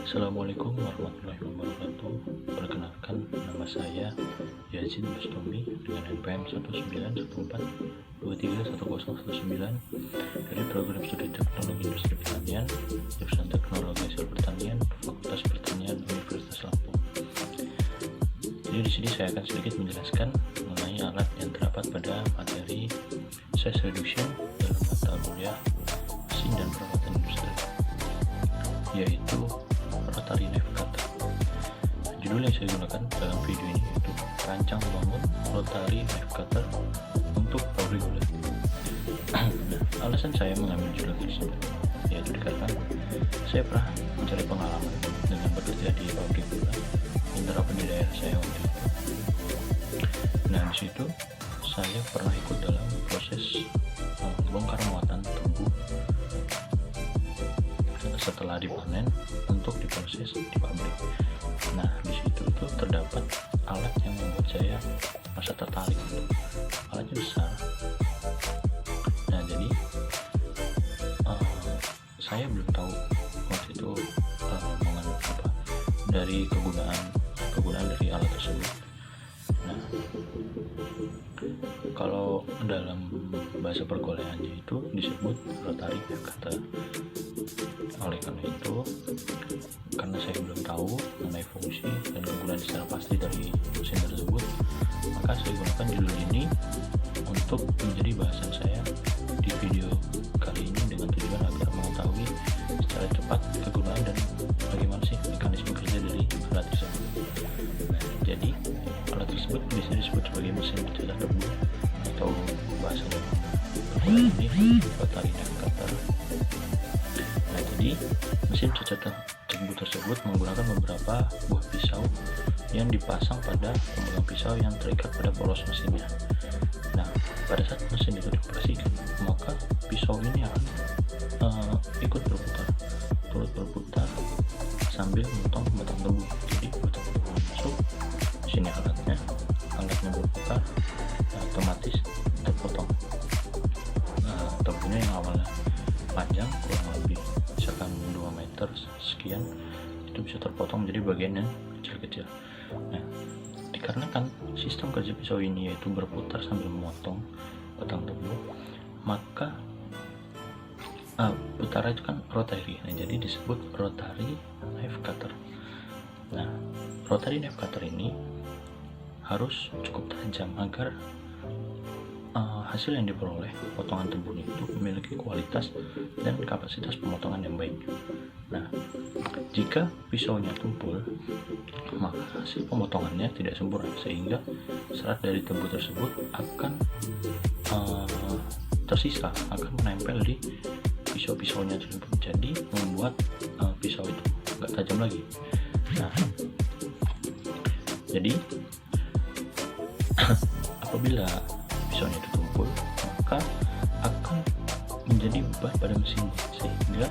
Assalamualaikum warahmatullahi wabarakatuh. Perkenalkan, nama saya Yazid Bustami dengan NPM 19142310109 dari program studi teknologi industri pertanian, jurusan teknologi hasil pertanian, Fakultas Pertanian Universitas Lampung. Jadi di sini saya akan sedikit menjelaskan mengenai alat yang terdapat pada materi size reduction dalam mata kuliah mesin dan perawatan industri, yaitu rotary knife cutter. Judul yang saya gunakan dalam video ini yaitu rancang membangun rotary knife cutter untuk pabrik gula. Alasan saya mengambil judul tersebut yaitu dikarenakan saya pernah mencari pengalaman dengan bekerja di pabrik gula yang terdapat di daerah saya waktu itu. Nah, di situ saya pernah ikut dalam proses bongkar muatan tebu setelah dipanen untuk diproses di pabrik. Nah, di situ itu terdapat alat yang membuat saya merasa tertarik. Alatnya besar. Nah, jadi saya belum tahu waktu itu mengenai apa dari kegunaan dari alat tersebut. Nah, kalau dalam bahasa perkuliahannya itu disebut rotary knife cutter. Oleh karena itu, karena saya belum tahu mengenai fungsi dan kegunaan secara pasti dari mesin tersebut, maka saya gunakan judul ini untuk menjadi bahasan saya di video kali ini dengan tujuan agar mengetahui secara cepat kegunaan dan bagaimana sih mekanisme kerja dari alat tersebut. Nah, jadi alat tersebut bisa disebut sebagai mesin pencetak tebu atau bahasa ini rotary knife cutter. Nah, jadi mesin pencetak tebu tersebut menggunakan beberapa buah pisau yang dipasang pada pempegang pisau yang terikat pada polos mesinnya. Nah, pada saat mesin itu dioperasikan, maka pisau ini akan ikut berputar, turut berputar sambil memotong batang tebu. Jadi batang tebu masuk, sini alatnya berputar, otomatis terpotong. Tebunya yang awalnya panjang kurang lebih misalkan 2 meter sekian, itu bisa terpotong menjadi bagian yang kecil-kecil. Nah, dikarenakan sistem kerja pisau ini yaitu berputar sambil memotong batang tebu, maka putaran itu kan rotary. Nah, jadi disebut rotary knife cutter. Nah, rotary knife cutter ini harus cukup tajam agar hasil yang diperoleh potongan tebu itu memiliki kualitas dan kapasitas pemotongan yang baik. Nah, jika pisaunya tumpul, maka hasil pemotongannya tidak sempurna sehingga serat dari tebu tersebut akan tersisa, akan menempel di pisau-pisaunya tersebut, jadi membuat pisau itu nggak tajam lagi. Nah, jadi apabila pisaunya itu tumpul, maka akan menjadi beban pada mesin sehingga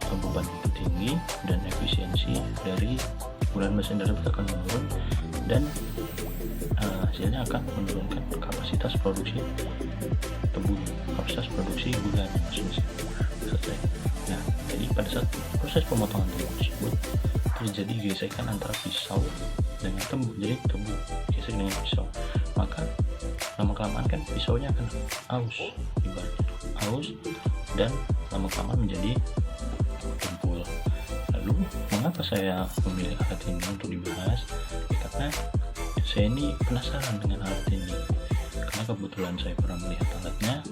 beban itu tinggi dan efisiensi dari penggunaan mesin tersebut akan menurun dan hasilnya akan menurunkan kapasitas produksi tebu, kapasitas produksi gulanya mesin selesai. Nah, jadi pada saat proses pemotongan tebu tersebut terjadi gesekan antara pisau dengan tebu, jadi tebu gesek dengan pisau, maka lama-kelamaan kan pisaunya akan aus, ibaratnya aus, dan lama-kelamaan menjadi tumpul. Lalu mengapa saya memilih alat ini untuk dibahas? Karena saya ini penasaran dengan alat ini, karena kebetulan saya pernah melihat alatnya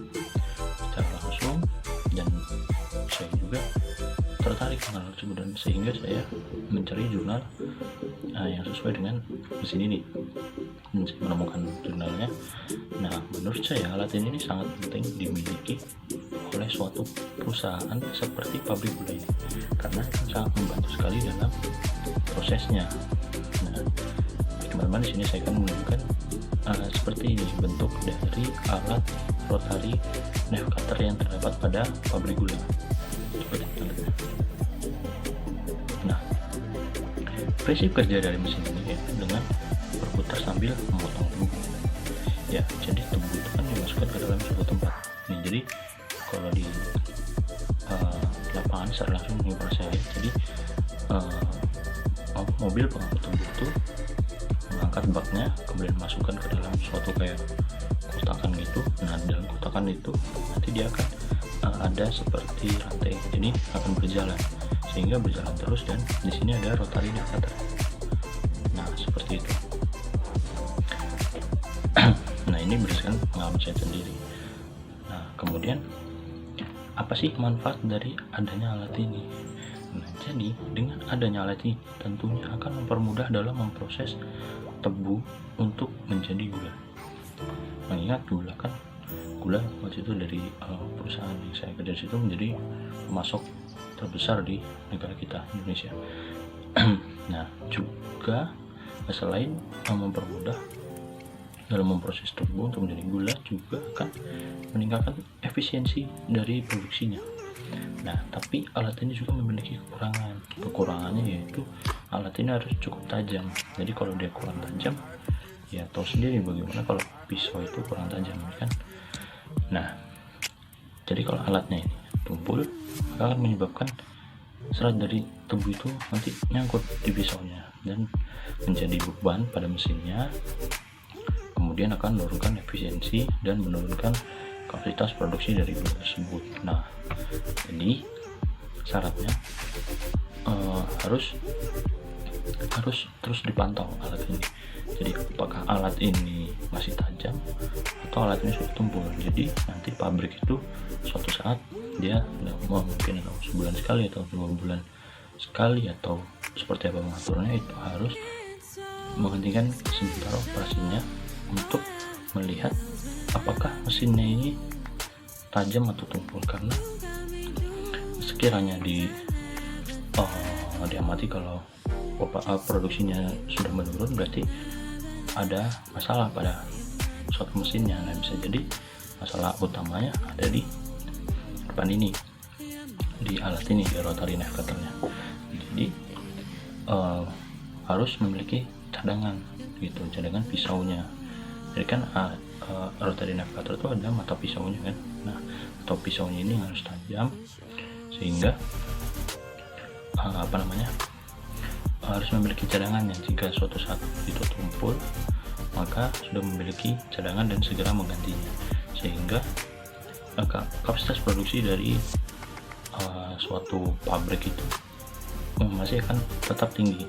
secara langsung dan saya juga tertarik dengan alat tersebut, dan sehingga saya mencari jurnal yang sesuai dengan mesin ini dan saya menemukan jurnalnya. Nah, menurut saya alat ini sangat penting dimiliki oleh suatu perusahaan seperti pabrik gula ini karena sangat membantu sekali dalam prosesnya. Nah, teman-teman, di sini saya akan menunjukkan seperti ini bentuk dari alat rotary knife cutter yang terdapat pada pabrik gula. Seperti alatnya. Nah, prinsip kerja dari mesin ini yaitu dengan berputar sambil memotong tebu. Ya, jadi tebu itu kan dimasukkan ke dalam suatu tempat. Nih, jadi kalau di lapangan lapangan secara langsung mengimpor saya. Jadi mobil pengangkut tumbuh itu mengangkat baknya, kemudian masukkan ke dalam suatu kayak kotakan gitu. Nah, dalam kotakan itu nanti dia akan ada seperti rantai, jadi akan berjalan sehingga berjalan terus, dan di sini ada rotary diffrater. Nah, seperti itu. Nah, ini berdasarkan pengalaman saya sendiri. Nah, kemudian apa sih manfaat dari adanya alat ini? Nah, jadi dengan adanya alat ini tentunya akan mempermudah dalam memproses tebu untuk menjadi gula. Mengingat gula waktu itu dari perusahaan yang saya kerja di situ menjadi pemasok terbesar di negara kita, Indonesia. Nah, juga selain mempermudah dalam memproses tebu untuk menjadi gula, juga akan meningkatkan efisiensi dari produksinya. Nah, tapi alat ini juga memiliki kekurangannya, yaitu alat ini harus cukup tajam. Jadi kalau dia kurang tajam, ya tahu sendiri bagaimana kalau pisau itu kurang tajam, kan. Nah, jadi kalau alatnya ini tumpul, maka akan menyebabkan serat dari tebu itu nanti nyangkut di pisaunya dan menjadi beban pada mesinnya, kemudian akan menurunkan efisiensi dan menurunkan kapasitas produksi dari gula tersebut. Nah, jadi syaratnya harus terus dipantau alat ini. Jadi apakah alat ini masih tajam atau alat ini sudah tumpul. Jadi nanti pabrik itu suatu saat dia mungkin sebulan sekali atau 2 bulan sekali atau seperti apa mengaturnya, itu harus menghentikan sementara operasinya untuk melihat apakah mesinnya ini tajam atau tumpul. Karena sekiranya diamati kalau produksinya sudah menurun, berarti ada masalah pada suatu mesinnya. Nah, bisa jadi masalah utamanya ada di depan ini, di alat ini, di rotary navigatornya. Jadi harus memiliki cadangan gitu, cadangan pisaunya. Jadi kan rotary navigator itu ada mata pisaunya kan. Nah, mata pisaunya ini harus tajam sehingga harus memiliki cadangannya. Jika suatu saat itu tumpul, maka sudah memiliki cadangan dan segera menggantinya, sehingga kapasitas produksi dari suatu pabrik itu masih akan tetap tinggi,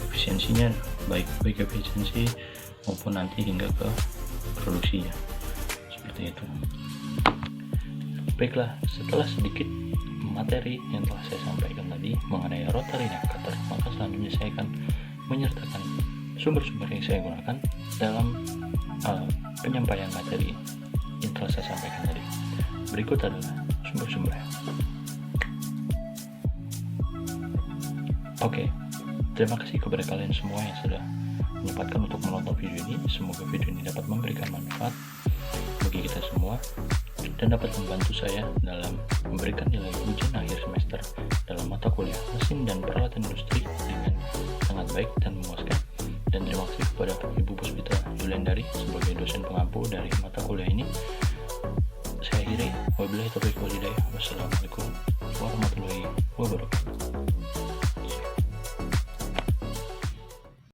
efisiensinya baik efisiensi maupun nanti hingga ke produksinya, seperti itu. Baiklah, setelah sedikit materi yang telah saya sampaikan tadi mengenai rotary navigator, maka selanjutnya saya akan menyertakan sumber-sumber yang saya gunakan dalam penyampaian materi yang telah saya sampaikan tadi. Berikut adalah sumber-sumbernya. Oke, terima kasih kepada kalian semua yang sudah menyempatkan untuk menonton video ini. Semoga video ini dapat memberikan manfaat bagi kita semua dan dapat membantu saya dalam memberikan nilai ujian akhir semester dalam mata kuliah mesin dan peralatan industri dengan sangat baik dan memuaskan. Dan terima kasih kepada Ibu Puspita Yuliandari sebagai dosen pengampu dari mata kuliah ini. Saya akhiri, wabillahi taufiq wal hidayah. Wassalamualaikum warahmatullahi wabarakatuh.